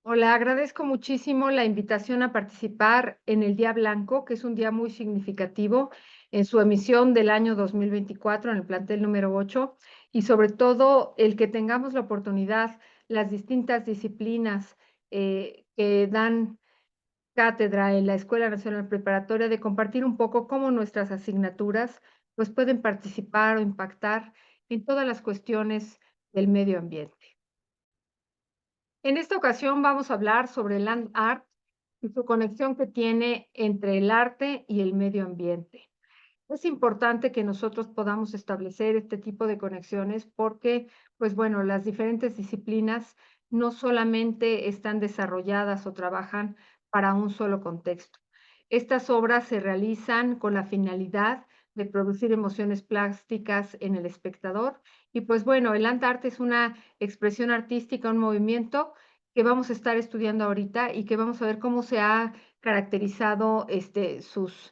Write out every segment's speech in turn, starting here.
Hola, agradezco muchísimo la invitación a participar en el Día Blanco, que es un día muy significativo en su emisión del año 2024 en el plantel número 8 y sobre todo el que tengamos la oportunidad, las distintas disciplinas que dan cátedra en la Escuela Nacional Preparatoria, de compartir un poco cómo nuestras asignaturas pues pueden participar o impactar en todas las cuestiones del medio ambiente. En esta ocasión vamos a hablar sobre el land art y su conexión que tiene entre el arte y el medio ambiente. Es importante que nosotros podamos establecer este tipo de conexiones porque, pues bueno, las diferentes disciplinas no solamente están desarrolladas o trabajan para un solo contexto. Estas obras se realizan con la finalidad de producir emociones plásticas en el espectador y pues bueno, el land art es una expresión artística, un movimiento que vamos a estar estudiando ahorita y que vamos a ver cómo se ha caracterizado sus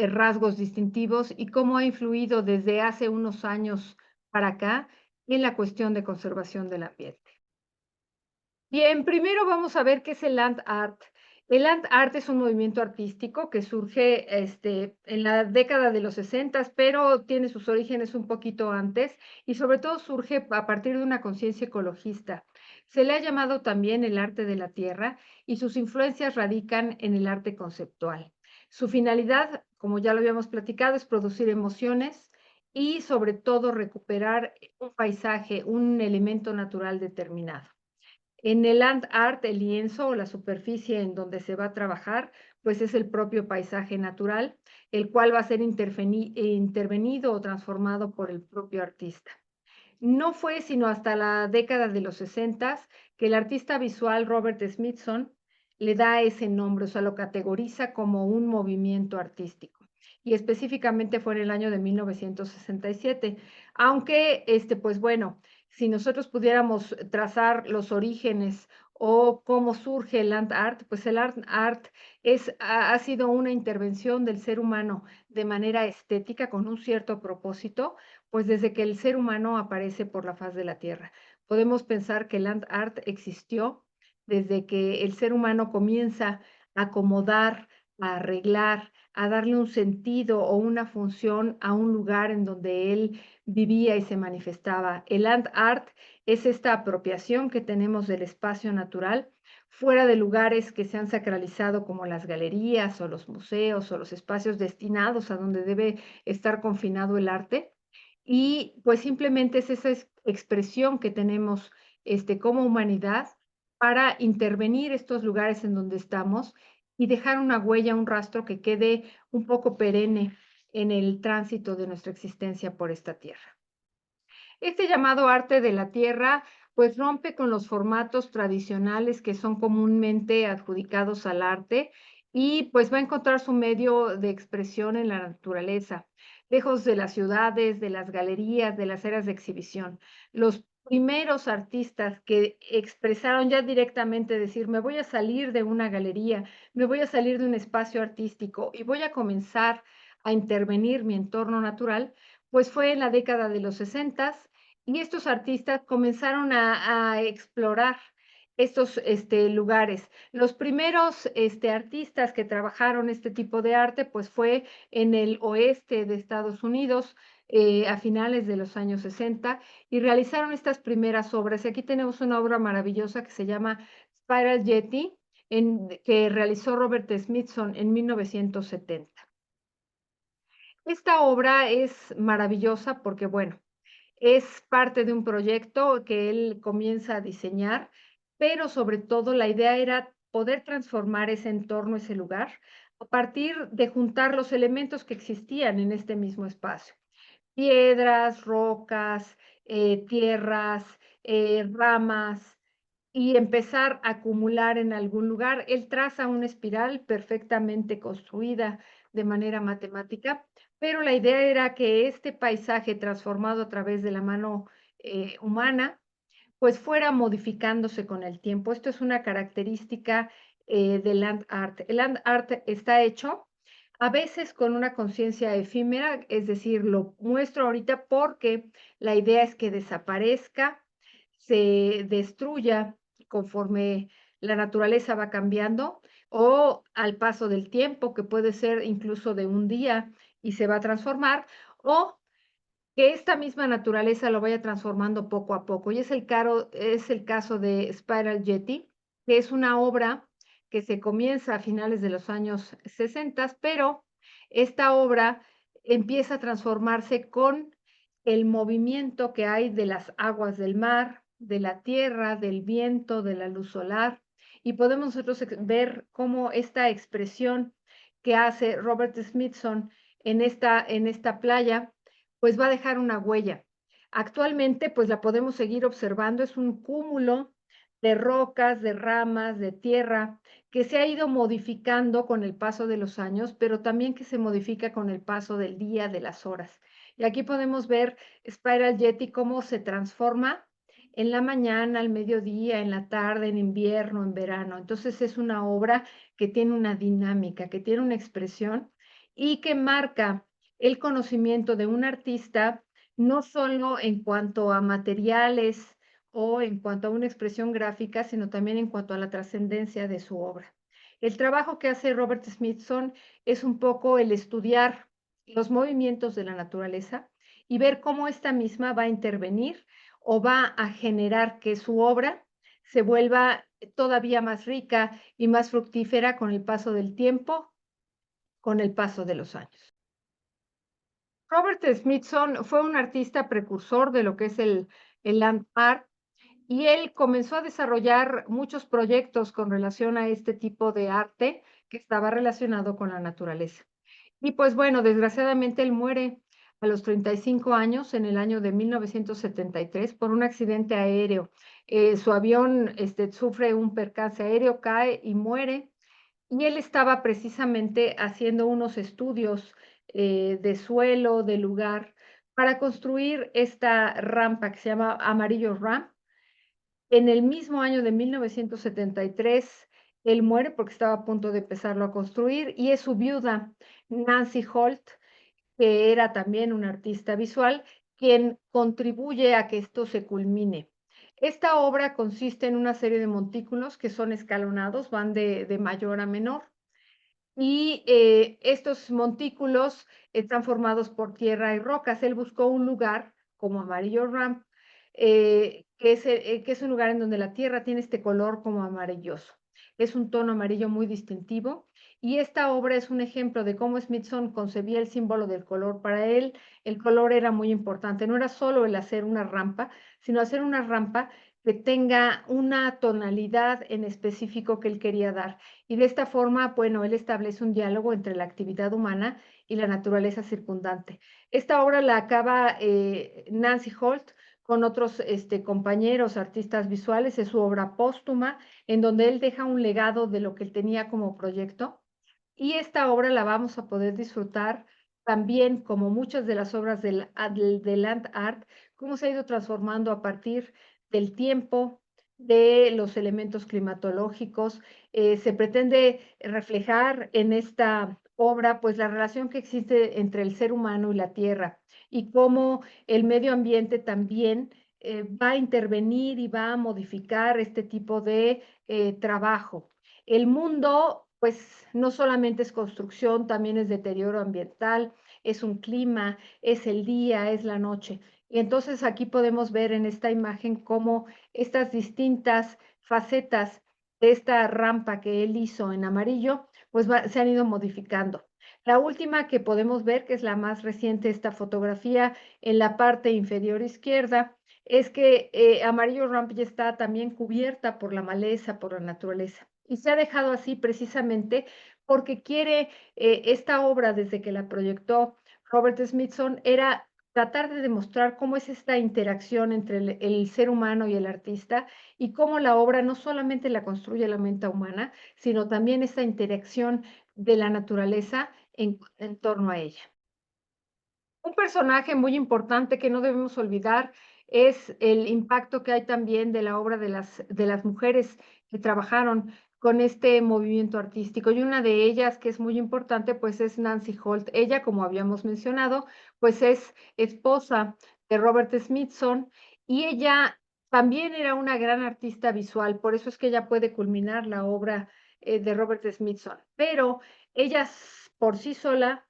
rasgos distintivos y cómo ha influido desde hace unos años para acá en la cuestión de conservación del ambiente. Bien, primero vamos a ver qué es el land art. El land art es un movimiento artístico que surge en la década de los 60, pero tiene sus orígenes un poquito antes y sobre todo surge a partir de una conciencia ecologista. Se le ha llamado también el arte de la tierra y sus influencias radican en el arte conceptual. Su finalidad, como ya lo habíamos platicado, es producir emociones y sobre todo recuperar un paisaje, un elemento natural determinado. En el land art, el lienzo o la superficie en donde se va a trabajar, pues es el propio paisaje natural, el cual va a ser intervenido o transformado por el propio artista. No fue sino hasta la década de los 60 que el artista visual Robert Smithson le da ese nombre, o sea, lo categoriza como un movimiento artístico. Y específicamente fue en el año de 1967. Aunque, pues bueno, si nosotros pudiéramos trazar los orígenes o cómo surge el land art, pues el art ha sido una intervención del ser humano de manera estética con un cierto propósito, pues desde que el ser humano aparece por la faz de la tierra. Podemos pensar que el land art existió desde que el ser humano comienza a acomodar, a arreglar, a darle un sentido o una función a un lugar en donde él vivía y se manifestaba. El land art es esta apropiación que tenemos del espacio natural fuera de lugares que se han sacralizado como las galerías o los museos o los espacios destinados a donde debe estar confinado el arte, y pues simplemente es esa expresión que tenemos como humanidad para intervenir estos lugares en donde estamos y dejar una huella, un rastro que quede un poco perenne en el tránsito de nuestra existencia por esta tierra. Este llamado arte de la tierra, pues rompe con los formatos tradicionales que son comúnmente adjudicados al arte y pues va a encontrar su medio de expresión en la naturaleza, lejos de las ciudades, de las galerías, de las eras de exhibición. Los primeros artistas que expresaron ya directamente decir, me voy a salir de una galería, me voy a salir de un espacio artístico y voy a comenzar a intervenir mi entorno natural, pues fue en la década de los 60 y estos artistas comenzaron a explorar estos, lugares. Los primeros, artistas que trabajaron este tipo de arte, pues, fue en el oeste de Estados Unidos, a finales de los años 60, y realizaron estas primeras obras. Y aquí tenemos una obra maravillosa que se llama Spiral Jetty, que realizó Robert Smithson en 1970. Esta obra es maravillosa porque, bueno, es parte de un proyecto que él comienza a diseñar, pero sobre todo la idea era poder transformar ese entorno, ese lugar, a partir de juntar los elementos que existían en este mismo espacio. Piedras, rocas, tierras, ramas, y empezar a acumular en algún lugar. Él traza una espiral perfectamente construida de manera matemática, pero la idea era que este paisaje transformado a través de la mano humana, pues fuera modificándose con el tiempo. Esto es una característica del land art. El land art está hecho a veces con una conciencia efímera, es decir, lo muestro ahorita porque la idea es que desaparezca, se destruya conforme la naturaleza va cambiando o al paso del tiempo, que puede ser incluso de un día y se va a transformar, o que esta misma naturaleza lo vaya transformando poco a poco. Y es el caso de Spiral Jetty, que es una obra que se comienza a finales de los años 60, pero esta obra empieza a transformarse con el movimiento que hay de las aguas del mar, de la tierra, del viento, de la luz solar. Y podemos nosotros ver cómo esta expresión que hace Robert Smithson en esta playa, pues va a dejar una huella. Actualmente, pues la podemos seguir observando, es un cúmulo de rocas, de ramas, de tierra, que se ha ido modificando con el paso de los años, pero también que se modifica con el paso del día, de las horas. Y aquí podemos ver Spiral Jetty cómo se transforma en la mañana, al mediodía, en la tarde, en invierno, en verano. Entonces es una obra que tiene una dinámica, que tiene una expresión y que marca el conocimiento de un artista, no solo en cuanto a materiales o en cuanto a una expresión gráfica, sino también en cuanto a la trascendencia de su obra. El trabajo que hace Robert Smithson es un poco el estudiar los movimientos de la naturaleza y ver cómo esta misma va a intervenir o va a generar que su obra se vuelva todavía más rica y más fructífera con el paso del tiempo, con el paso de los años. Robert Smithson fue un artista precursor de lo que es el land art y él comenzó a desarrollar muchos proyectos con relación a este tipo de arte que estaba relacionado con la naturaleza. Y pues bueno, desgraciadamente él muere a los 35 años en el año de 1973 por un accidente aéreo. Su avión sufre un percance aéreo, cae y muere. Y él estaba precisamente haciendo unos estudios de suelo, de lugar, para construir esta rampa que se llama Amarillo Ramp. En el mismo año de 1973, él muere porque estaba a punto de empezarlo a construir y es su viuda, Nancy Holt, que era también una artista visual, quien contribuye a que esto se culmine. Esta obra consiste en una serie de montículos que son escalonados, van de mayor a menor. Y estos montículos están formados por tierra y rocas. Él buscó un lugar como Amarillo Ramp, que es un lugar en donde la tierra tiene este color como amarilloso. Es un tono amarillo muy distintivo. Y esta obra es un ejemplo de cómo Smithson concebía el símbolo del color. Para él, el color era muy importante. No era solo el hacer una rampa, sino hacer una rampa que tenga una tonalidad en específico que él quería dar. Y de esta forma, bueno, él establece un diálogo entre la actividad humana y la naturaleza circundante. Esta obra la acaba Nancy Holt con otros compañeros artistas visuales, es su obra póstuma, en donde él deja un legado de lo que él tenía como proyecto. Y esta obra la vamos a poder disfrutar también, como muchas de las obras del land art, cómo se ha ido transformando a partir del tiempo, de los elementos climatológicos. Se pretende reflejar en esta obra, pues, la relación que existe entre el ser humano y la tierra y cómo el medio ambiente también va a intervenir y va a modificar este tipo de trabajo. El mundo, pues, no solamente es construcción, también es deterioro ambiental, es un clima, es el día, es la noche. Y entonces aquí podemos ver en esta imagen cómo estas distintas facetas de esta rampa que él hizo en amarillo, pues se han ido modificando. La última que podemos ver, que es la más reciente, esta fotografía en la parte inferior izquierda, es que Amarillo Ramp ya está también cubierta por la maleza, por la naturaleza. Y se ha dejado así precisamente porque quiere esta obra, desde que la proyectó Robert Smithson, era tratar de demostrar cómo es esta interacción entre el ser humano y el artista y cómo la obra no solamente la construye la mente humana, sino también esta interacción de la naturaleza en torno a ella. Un personaje muy importante que no debemos olvidar es el impacto que hay también de la obra de las mujeres que trabajaron con este movimiento artístico. Y una de ellas, que es muy importante, pues es Nancy Holt. Ella, como habíamos mencionado, pues es esposa de Robert Smithson y ella También era una gran artista visual, por eso es que ella puede culminar la obra, de Robert Smithson, pero ella por sí sola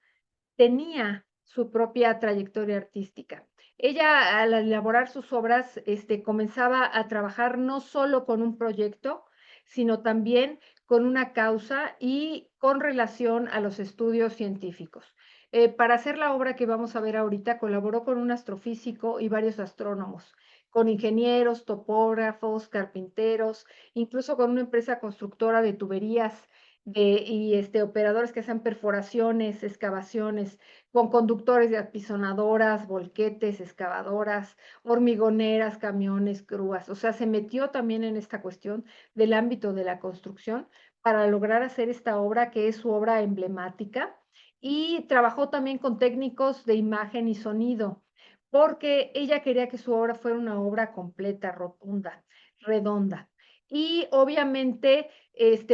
tenía su propia trayectoria artística. Ella, al elaborar sus obras, comenzaba a trabajar no solo con un proyecto, sino también con una causa y con relación a los estudios científicos. Para hacer la obra que vamos a ver ahorita, colaboró con un astrofísico y varios astrónomos, con ingenieros, topógrafos, carpinteros, incluso con una empresa constructora de tuberías operadores que hacen perforaciones, excavaciones, con conductores de apisonadoras, volquetes, excavadoras, hormigoneras, camiones, grúas. O sea, se metió también en esta cuestión del ámbito de la construcción para lograr hacer esta obra que es su obra emblemática y trabajó también con técnicos de imagen y sonido, porque ella quería que su obra fuera una obra completa, rotunda, redonda. Y obviamente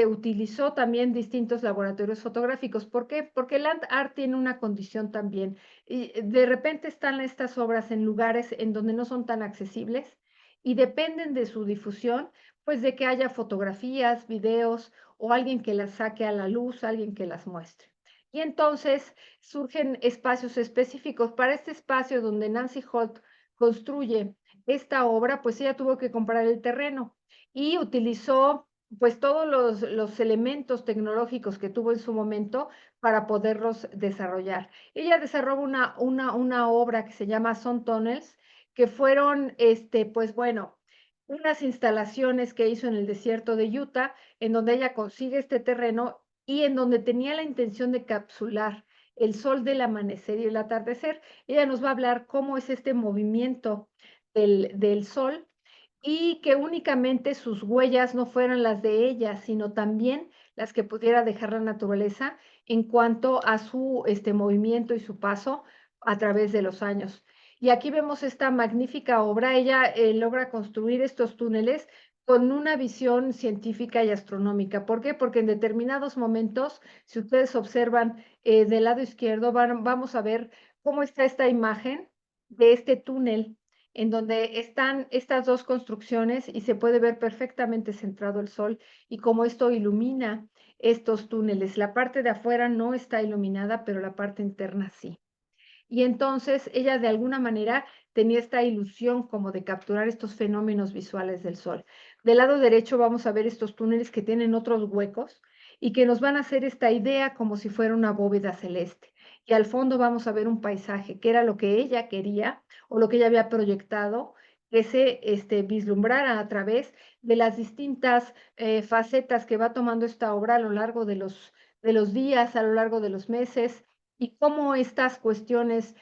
utilizó también distintos laboratorios fotográficos. ¿Por qué? Porque el land art tiene una condición también. Y de repente están estas obras en lugares en donde no son tan accesibles y dependen de su difusión, pues de que haya fotografías, videos o alguien que las saque a la luz, alguien que las muestre. Y entonces surgen espacios específicos. Para este espacio donde Nancy Holt construye esta obra, pues ella tuvo que comprar el terreno y utilizó pues todos los elementos tecnológicos que tuvo en su momento para poderlos desarrollar. Ella desarrolló una obra que se llama Sun Tunnels, que fueron, pues bueno, unas instalaciones que hizo en el desierto de Utah, en donde ella consigue este terreno y en donde tenía la intención de capsular el sol del amanecer y el atardecer. Ella nos va a hablar cómo es este movimiento del sol y que únicamente sus huellas no fueran las de ella, sino también las que pudiera dejar la naturaleza en cuanto a su movimiento y su paso a través de los años. Y aquí vemos esta magnífica obra. Ella logra construir estos túneles con una visión científica y astronómica. ¿Por qué? Porque en determinados momentos, si ustedes observan del lado izquierdo, vamos a ver cómo está esta imagen de este túnel en donde están estas dos construcciones y se puede ver perfectamente centrado el sol y cómo esto ilumina estos túneles. La parte de afuera no está iluminada, pero la parte interna sí. Y entonces ella de alguna manera tenía esta ilusión como de capturar estos fenómenos visuales del sol. Del lado derecho vamos a ver estos túneles que tienen otros huecos y que nos van a hacer esta idea como si fuera una bóveda celeste. Y al fondo vamos a ver un paisaje, que era lo que ella quería o lo que ella había proyectado, que se vislumbrara a través de las distintas facetas que va tomando esta obra a lo largo de los días, a lo largo de los meses, y cómo estas cuestiones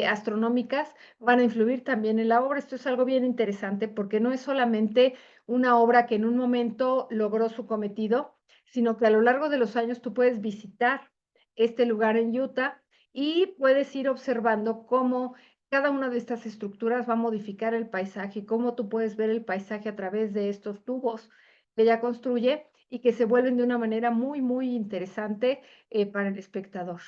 astronómicas van a influir también en la obra. Esto es algo bien interesante porque no es solamente una obra que en un momento logró su cometido, sino que a lo largo de los años tú puedes visitar este lugar en Utah y puedes ir observando cómo cada una de estas estructuras va a modificar el paisaje, cómo tú puedes ver el paisaje a través de estos tubos que ella construye y que se vuelven de una manera muy, muy interesante para el espectador.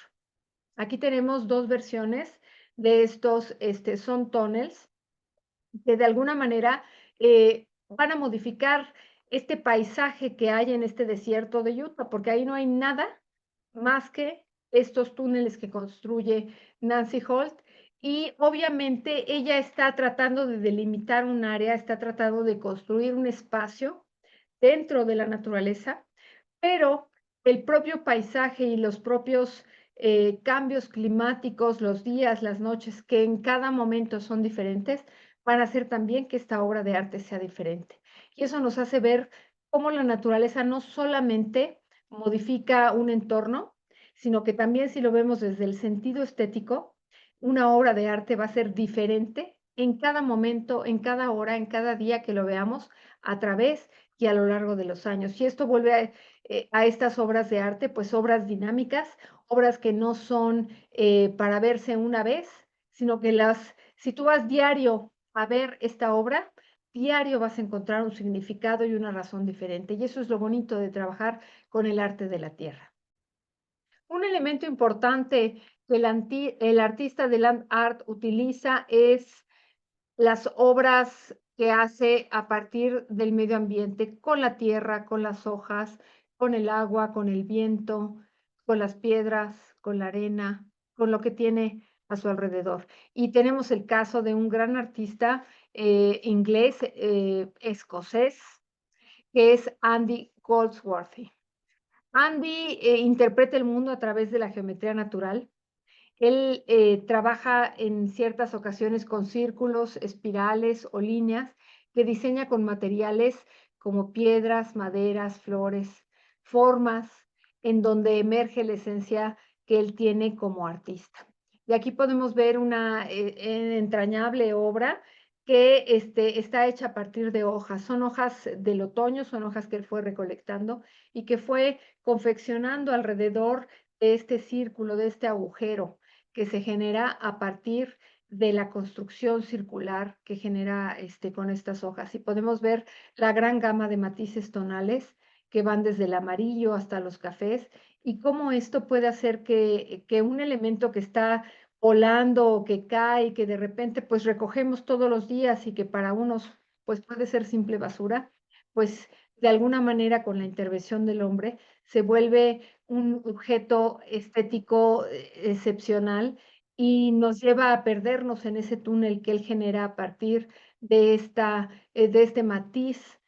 Aquí tenemos dos versiones de estos Sun Tunnels, que de alguna manera van a modificar este paisaje que hay en este desierto de Utah, porque ahí no hay nada más que estos túneles que construye Nancy Holt. Y obviamente ella está tratando de delimitar un área, está tratando de construir un espacio dentro de la naturaleza, pero el propio paisaje y los propios cambios climáticos, los días, las noches, que en cada momento son diferentes, van a hacer también que esta obra de arte sea diferente. Y eso nos hace ver cómo la naturaleza no solamente modifica un entorno, sino que también si lo vemos desde el sentido estético, una obra de arte va a ser diferente en cada momento, en cada hora, en cada día que lo veamos a través y a lo largo de los años. Y esto vuelve a estas obras de arte, pues obras dinámicas, obras que no son para verse una vez, sino que si tú vas diario a ver esta obra, diario vas a encontrar un significado y una razón diferente. Y eso es lo bonito de trabajar con el arte de la tierra. Un elemento importante que el artista de land art utiliza es las obras que hace a partir del medio ambiente, con la tierra, con las hojas, con el agua, con el viento, con las piedras, con la arena, con lo que tiene a su alrededor. Y tenemos el caso de un gran artista inglés, escocés, que es Andy Goldsworthy. Andy interpreta el mundo a través de la geometría natural. Él trabaja en ciertas ocasiones con círculos, espirales o líneas que diseña con materiales como piedras, maderas, flores, formas, en donde emerge la esencia que él tiene como artista. Y aquí podemos ver una entrañable obra que está hecha a partir de hojas. Son hojas del otoño, son hojas que él fue recolectando y que fue confeccionando alrededor de este círculo, de este agujero que se genera a partir de la construcción circular que genera con estas hojas. Y podemos ver la gran gama de matices tonales que van desde el amarillo hasta los cafés y cómo esto puede hacer que un elemento que está volando o que cae, que de repente pues recogemos todos los días y que para unos pues puede ser simple basura, pues de alguna manera con la intervención del hombre se vuelve un objeto estético excepcional y nos lleva a perdernos en ese túnel que él genera a partir de este matiz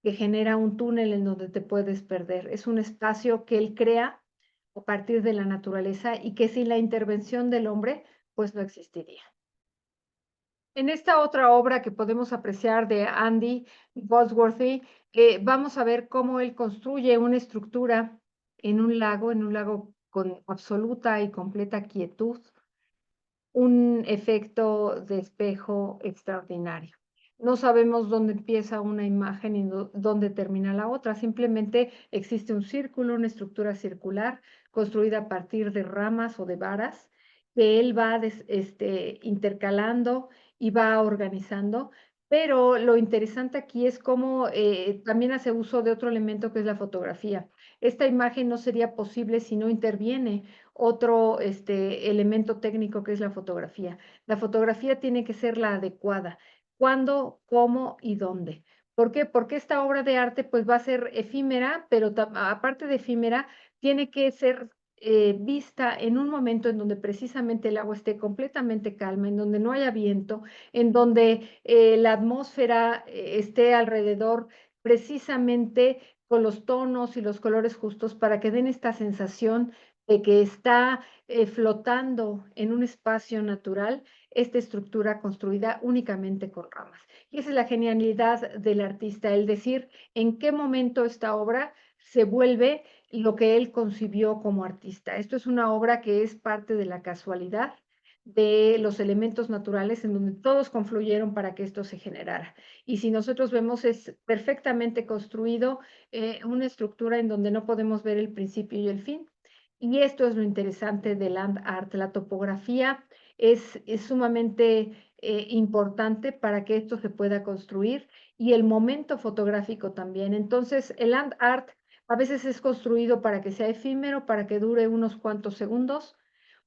que genera un túnel en donde te puedes perder. Es un espacio que él crea a partir de la naturaleza y que sin la intervención del hombre, pues no existiría. En esta otra obra que podemos apreciar de Andy Goldsworthy, vamos a ver cómo él construye una estructura en un lago con absoluta y completa quietud, un efecto de espejo extraordinario. No sabemos dónde empieza una imagen y dónde termina la otra, simplemente existe un círculo, una estructura circular construida a partir de ramas o de varas que él va intercalando y va organizando. Pero lo interesante aquí es cómo también hace uso de otro elemento que es la fotografía. Esta imagen no sería posible si no interviene otro elemento técnico que es la fotografía. La fotografía tiene que ser la adecuada. ¿Cuándo, cómo y dónde? ¿Por qué? Porque esta obra de arte pues va a ser efímera, pero aparte de efímera, tiene que ser vista en un momento en donde precisamente el agua esté completamente calma, en donde no haya viento, en donde la atmósfera esté alrededor precisamente con los tonos y los colores justos para que den esta sensación de que está flotando en un espacio natural esta estructura construida únicamente con ramas. Y esa es la genialidad del artista, el decir en qué momento esta obra se vuelve lo que él concibió como artista. Esto es una obra que es parte de la casualidad de los elementos naturales en donde todos confluyeron para que esto se generara. Y si nosotros vemos, es perfectamente construido una estructura en donde no podemos ver el principio y el fin. Y esto es lo interesante del land art. La topografía es sumamente importante para que esto se pueda construir y el momento fotográfico también. Entonces, el land art a veces es construido para que sea efímero, para que dure unos cuantos segundos,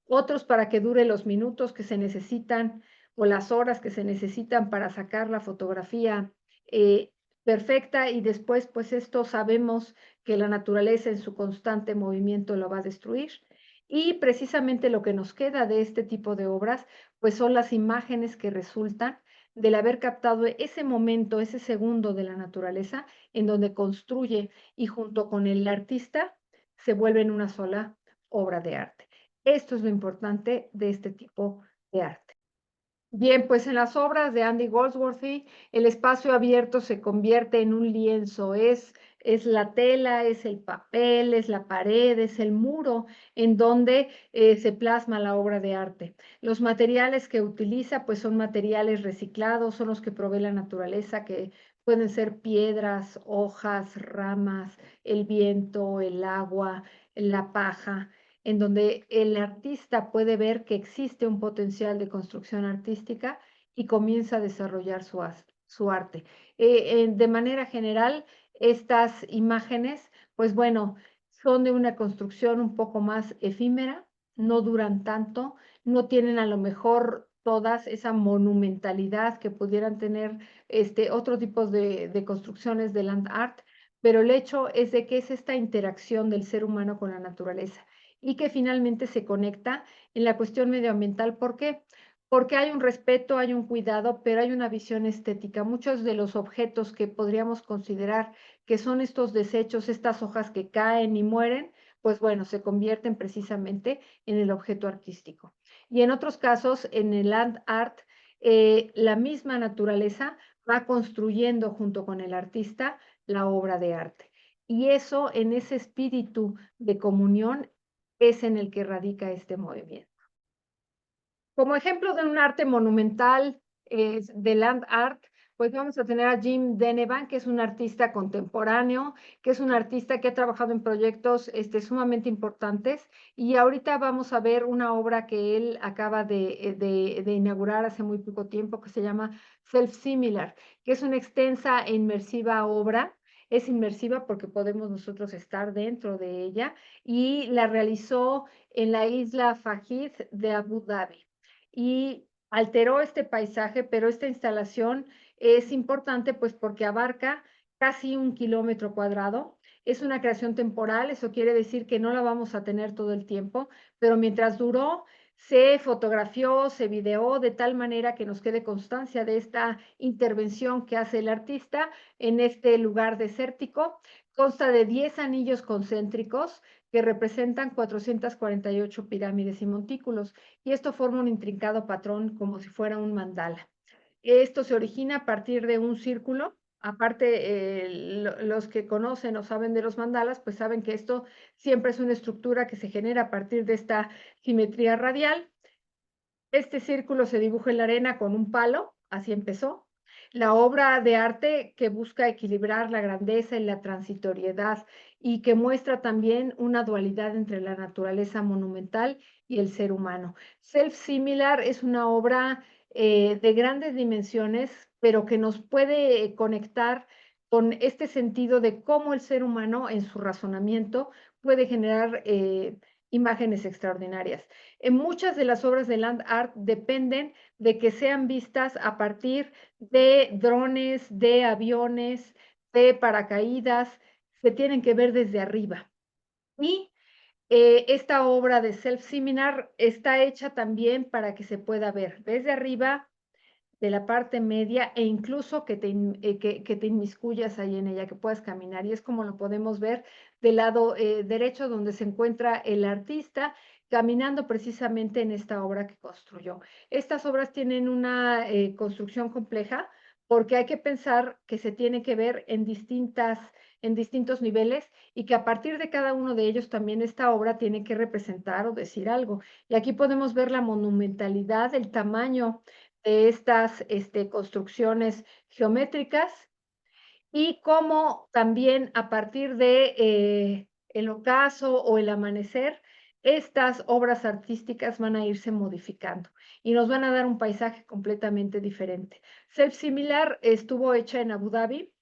otros para que dure los minutos que se necesitan o las horas que se necesitan para sacar la fotografía eh, perfecta y después pues esto sabemos que la naturaleza en su constante movimiento lo va a destruir. Y precisamente lo que nos queda de este tipo de obras pues son las imágenes que resultan del haber captado ese momento, ese segundo de la naturaleza en donde construye y junto con el artista se vuelven una sola obra de arte. Esto es lo importante de este tipo de arte. Bien, pues en las obras de Andy Goldsworthy, el espacio abierto se convierte en un lienzo, es la tela, es el papel, es la pared, es el muro en donde se plasma la obra de arte. Los materiales que utiliza, pues son materiales reciclados, son los que provee la naturaleza, que pueden ser piedras, hojas, ramas, el viento, el agua, la paja en donde el artista puede ver que existe un potencial de construcción artística y comienza a desarrollar su arte. De manera general, estas imágenes, pues bueno, son de una construcción un poco más efímera, no duran tanto, no tienen a lo mejor todas esa monumentalidad que pudieran tener otro tipo de construcciones de land art, pero el hecho es de que es esta interacción del ser humano con la naturaleza y que finalmente se conecta en la cuestión medioambiental. ¿Por qué? Porque hay un respeto, hay un cuidado, pero hay una visión estética. Muchos de los objetos que podríamos considerar que son estos desechos, estas hojas que caen y mueren, pues bueno, se convierten precisamente en el objeto artístico. Y en otros casos, en el land art, la misma naturaleza va construyendo junto con el artista la obra de arte. Y eso, en ese espíritu de comunión, es en el que radica este movimiento. Como ejemplo de un arte monumental de land art, pues vamos a tener a Jim Denevan, que es un artista contemporáneo, que es un artista que ha trabajado en proyectos sumamente importantes. Y ahorita vamos a ver una obra que él acaba de inaugurar hace muy poco tiempo, que se llama Self-Similar, que es una extensa e inmersiva obra. Es inmersiva porque podemos nosotros estar dentro de ella y la realizó en la isla Fajid de Abu Dhabi y alteró este paisaje, pero esta instalación es importante pues porque abarca casi 1 kilómetro cuadrado. Es una creación temporal, eso quiere decir que no la vamos a tener todo el tiempo, pero mientras duró, se fotografió, se videó de tal manera que nos quede constancia de esta intervención que hace el artista en este lugar desértico. Consta de 10 anillos concéntricos que representan 448 pirámides y montículos y esto forma un intrincado patrón como si fuera un mandala. Esto se origina a partir de un círculo. Aparte, los que conocen o saben de los mandalas, pues saben que esto siempre es una estructura que se genera a partir de esta simetría radial. Este círculo se dibuja en la arena con un palo, así empezó. La obra de arte que busca equilibrar la grandeza y la transitoriedad y que muestra también una dualidad entre la naturaleza monumental y el ser humano. Self-Similar es una obra de grandes dimensiones, pero que nos puede conectar con este sentido de cómo el ser humano en su razonamiento puede generar imágenes extraordinarias. En muchas de las obras de land art dependen de que sean vistas a partir de drones, de aviones, de paracaídas, se tienen que ver desde arriba. Y esta obra de Self-Seminar está hecha también para que se pueda ver desde arriba, de la parte media e incluso que te inmiscuyas ahí en ella, que puedas caminar. Y es como lo podemos ver del lado derecho donde se encuentra el artista caminando precisamente en esta obra que construyó. Estas obras tienen una construcción compleja porque hay que pensar que se tiene que ver en distintos niveles y que a partir de cada uno de ellos también esta obra tiene que representar o decir algo. Y aquí podemos ver la monumentalidad, el tamaño de estas construcciones geométricas y cómo también a partir de el ocaso o el amanecer, estas obras artísticas van a irse modificando y nos van a dar un paisaje completamente diferente. Self Similar estuvo hecha en Abu Dhabi,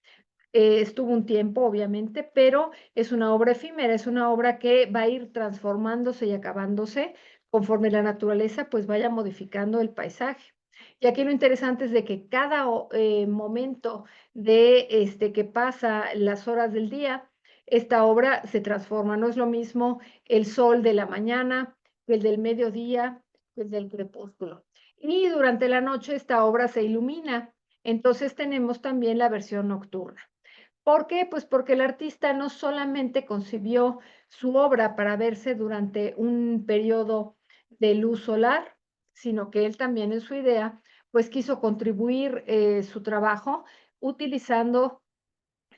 estuvo un tiempo, obviamente, pero es una obra efímera, es una obra que va a ir transformándose y acabándose conforme la naturaleza pues vaya modificando el paisaje. Y aquí lo interesante es de que cada momento de que pasa las horas del día, esta obra se transforma. No es lo mismo el sol de la mañana que el del mediodía, que el del crepúsculo. Y durante la noche esta obra se ilumina. Entonces tenemos también la versión nocturna. ¿Por qué? Pues porque el artista no solamente concibió su obra para verse durante un periodo de luz solar, sino que él también en su idea, pues quiso contribuir su trabajo utilizando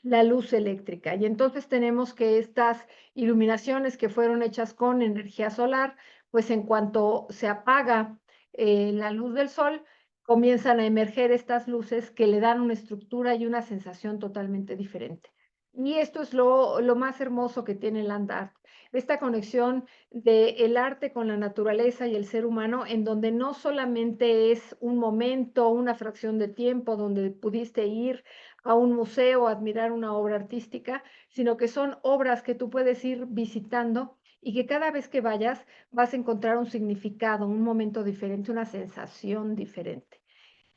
la luz eléctrica. Y entonces tenemos que estas iluminaciones que fueron hechas con energía solar, pues en cuanto se apaga la luz del sol, comienzan a emerger estas luces que le dan una estructura y una sensación totalmente diferente. Y esto es lo más hermoso que tiene el land art, esta conexión del arte con la naturaleza y el ser humano, en donde no solamente es un momento, una fracción de tiempo donde pudiste ir a un museo a admirar una obra artística, sino que son obras que tú puedes ir visitando y que cada vez que vayas vas a encontrar un significado, un momento diferente, una sensación diferente.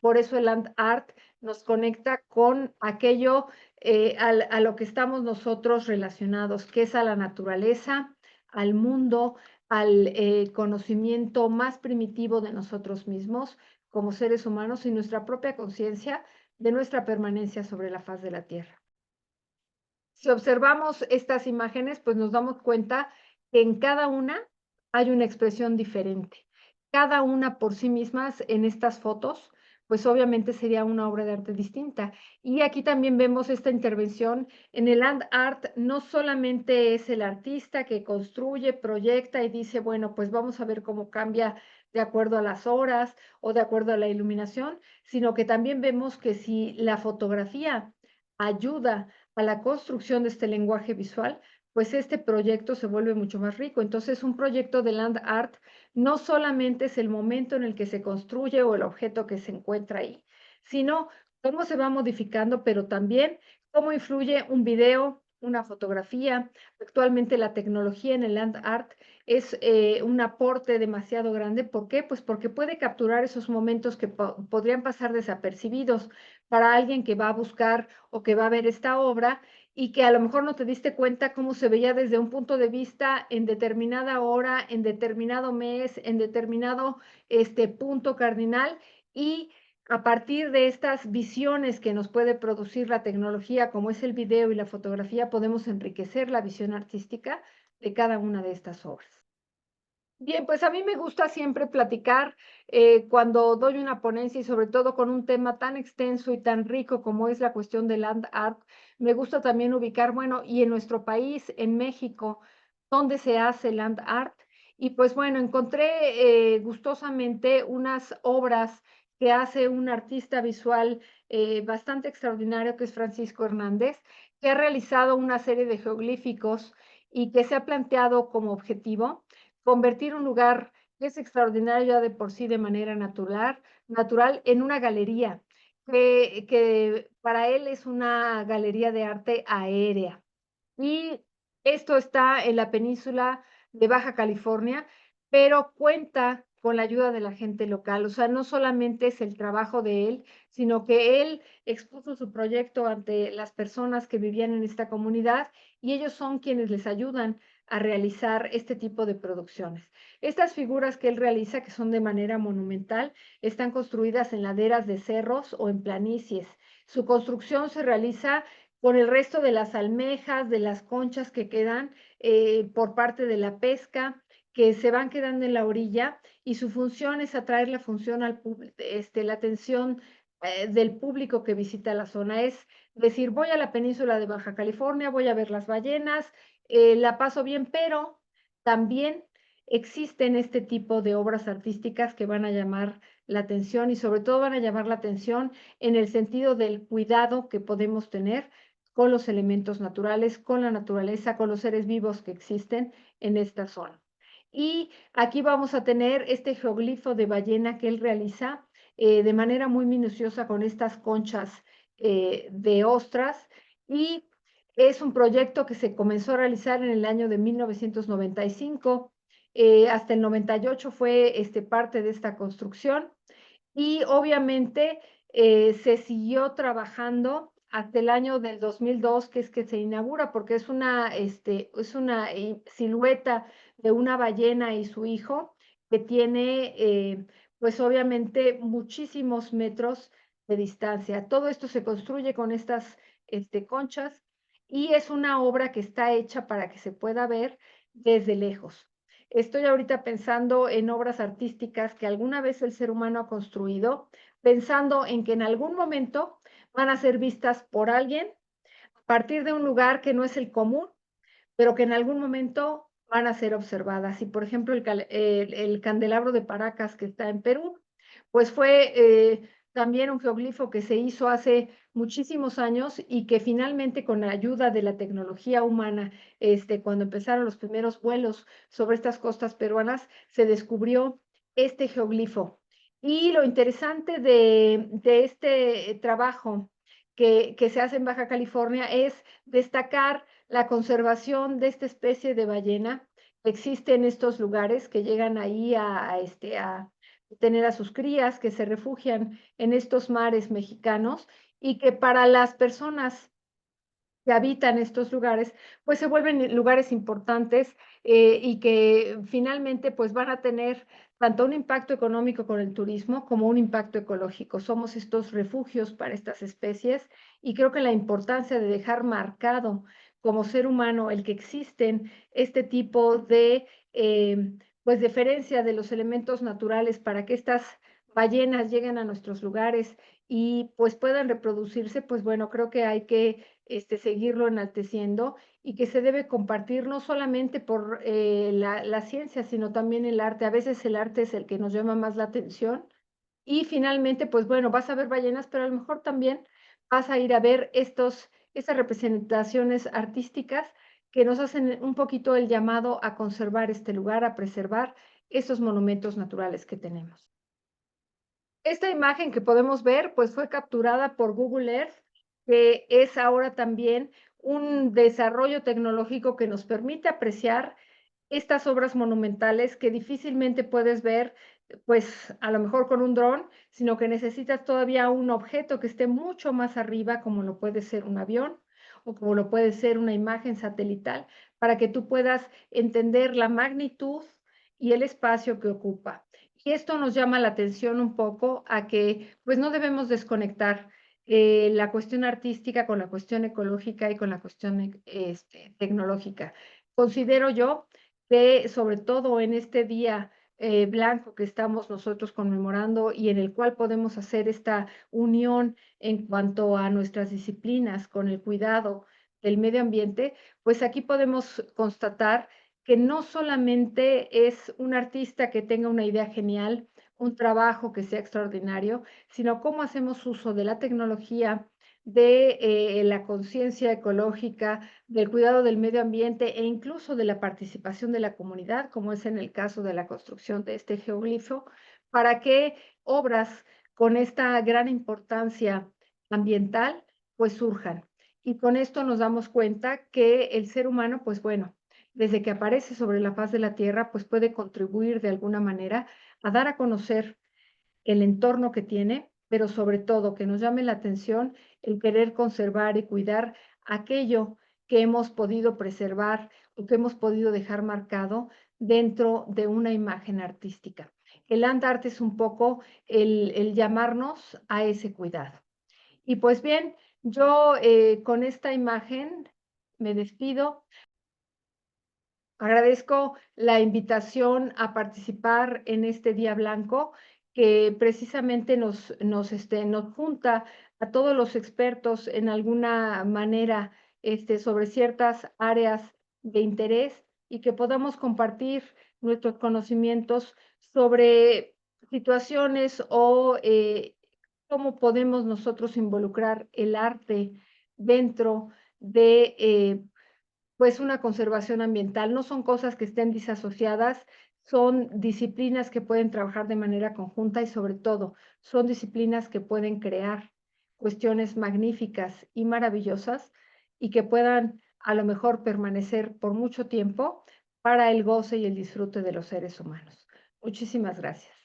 Por eso el land art nos conecta con aquello a lo que estamos nosotros relacionados, que es a la naturaleza, al mundo, al conocimiento más primitivo de nosotros mismos como seres humanos y nuestra propia conciencia de nuestra permanencia sobre la faz de la Tierra. Si observamos estas imágenes, pues nos damos cuenta que en cada una hay una expresión diferente. Cada una por sí mismas en estas fotos, pues obviamente sería una obra de arte distinta. Y aquí también vemos esta intervención en el land art. No solamente es el artista que construye, proyecta y dice, bueno, pues vamos a ver cómo cambia de acuerdo a las horas o de acuerdo a la iluminación, sino que también vemos que si la fotografía ayuda a la construcción de este lenguaje visual, pues este proyecto se vuelve mucho más rico. Entonces, un proyecto de land art no solamente es el momento en el que se construye o el objeto que se encuentra ahí, sino cómo se va modificando, pero también cómo influye un video, una fotografía. Actualmente la tecnología en el land art es un aporte demasiado grande. ¿Por qué? Pues porque puede capturar esos momentos que podrían pasar desapercibidos para alguien que va a buscar o que va a ver esta obra y que a lo mejor no te diste cuenta cómo se veía desde un punto de vista en determinada hora, en determinado mes, en determinado punto cardinal y a partir de estas visiones que nos puede producir la tecnología, como es el video y la fotografía, podemos enriquecer la visión artística de cada una de estas obras. Bien, pues a mí me gusta siempre platicar cuando doy una ponencia y sobre todo con un tema tan extenso y tan rico como es la cuestión del land art. Me gusta también ubicar, bueno, y en nuestro país, en México, dónde se hace land art. Y pues bueno, encontré gustosamente unas obras que hace un artista visual bastante extraordinario que es Francisco Hernández, que ha realizado una serie de geoglíficos y que se ha planteado como objetivo convertir un lugar que es extraordinario ya de por sí de manera natural en una galería, que para él es una galería de arte aérea. Y esto está en la península de Baja California, pero cuenta con la ayuda de la gente local. O sea, no solamente es el trabajo de él, sino que él expuso su proyecto ante las personas que vivían en esta comunidad y ellos son quienes les ayudan a realizar este tipo de producciones. Estas figuras que él realiza, que son de manera monumental, están construidas en laderas de cerros o en planicies. Su construcción se realiza con el resto de las almejas, de las conchas que quedan por parte de la pesca, que se van quedando en la orilla y su función es atraer la función al la atención del público que visita la zona. Es decir, voy a la península de Baja California, voy a ver las ballenas, la paso bien, pero también existen este tipo de obras artísticas que van a llamar la atención y sobre todo van a llamar la atención en el sentido del cuidado que podemos tener con los elementos naturales, con la naturaleza, con los seres vivos que existen en esta zona. Y aquí vamos a tener este geoglifo de ballena que él realiza de manera muy minuciosa con estas conchas de ostras y es un proyecto que se comenzó a realizar en el año de 1995. Hasta el 98 fue parte de esta construcción y obviamente se siguió trabajando hasta el año del 2002, que es que se inaugura, porque es una silueta de una ballena y su hijo que tiene, pues obviamente, muchísimos metros de distancia. Todo esto se construye con estas conchas y es una obra que está hecha para que se pueda ver desde lejos. Estoy ahorita pensando en obras artísticas que alguna vez el ser humano ha construido, pensando en que en algún momento van a ser vistas por alguien a partir de un lugar que no es el común, pero que en algún momento van a ser observadas. Y por ejemplo, el candelabro de Paracas que está en Perú, pues fue también un geoglifo que se hizo hace muchísimos años y que finalmente con la ayuda de la tecnología humana, cuando empezaron los primeros vuelos sobre estas costas peruanas, se descubrió este geoglifo. Y lo interesante de este trabajo que se hace en Baja California es destacar la conservación de esta especie de ballena, existen estos lugares que llegan ahí a tener a sus crías, que se refugian en estos mares mexicanos y que para las personas que habitan estos lugares, pues se vuelven lugares importantes y que finalmente pues van a tener tanto un impacto económico con el turismo como un impacto ecológico. Somos estos refugios para estas especies y creo que la importancia de dejar marcado como ser humano el que existen este tipo de pues deferencia de los elementos naturales para que estas ballenas lleguen a nuestros lugares y pues puedan reproducirse, pues bueno, creo que hay que seguirlo enalteciendo y que se debe compartir no solamente por la ciencia, sino también el arte. A veces el arte es el que nos llama más la atención y finalmente, pues bueno, vas a ver ballenas, pero a lo mejor también vas a ir a ver estas representaciones artísticas que nos hacen un poquito el llamado a conservar este lugar, a preservar esos monumentos naturales que tenemos. Esta imagen que podemos ver, pues fue capturada por Google Earth, que es ahora también un desarrollo tecnológico que nos permite apreciar estas obras monumentales que difícilmente puedes ver, pues a lo mejor con un dron, sino que necesitas todavía un objeto que esté mucho más arriba, como lo puede ser un avión o como lo puede ser una imagen satelital, para que tú puedas entender la magnitud y el espacio que ocupa. Y esto nos llama la atención un poco a que pues no debemos desconectar la cuestión artística con la cuestión ecológica y con la cuestión tecnológica. Considero yo que sobre todo en este día blanco que estamos nosotros conmemorando y en el cual podemos hacer esta unión en cuanto a nuestras disciplinas con el cuidado del medio ambiente, pues aquí podemos constatar que no solamente es un artista que tenga una idea genial, un trabajo que sea extraordinario, sino cómo hacemos uso de la tecnología, de la conciencia ecológica, del cuidado del medio ambiente e incluso de la participación de la comunidad, como es en el caso de la construcción de este geoglifo, para que obras con esta gran importancia ambiental pues surjan. Y con esto nos damos cuenta que el ser humano, pues bueno, desde que aparece sobre la faz de la Tierra, pues puede contribuir de alguna manera a dar a conocer el entorno que tiene, pero sobre todo que nos llame la atención el querer conservar y cuidar aquello que hemos podido preservar o que hemos podido dejar marcado dentro de una imagen artística. El land art es un poco el llamarnos a ese cuidado. Y pues bien, yo con esta imagen me despido. Agradezco la invitación a participar en este Día Blanco, que precisamente nos junta a todos los expertos en alguna manera sobre ciertas áreas de interés y que podamos compartir nuestros conocimientos sobre situaciones o cómo podemos nosotros involucrar el arte dentro de pues una conservación ambiental. No son cosas que estén disasociadas, son disciplinas que pueden trabajar de manera conjunta y sobre todo son disciplinas que pueden crear cuestiones magníficas y maravillosas y que puedan a lo mejor permanecer por mucho tiempo para el goce y el disfrute de los seres humanos. Muchísimas gracias.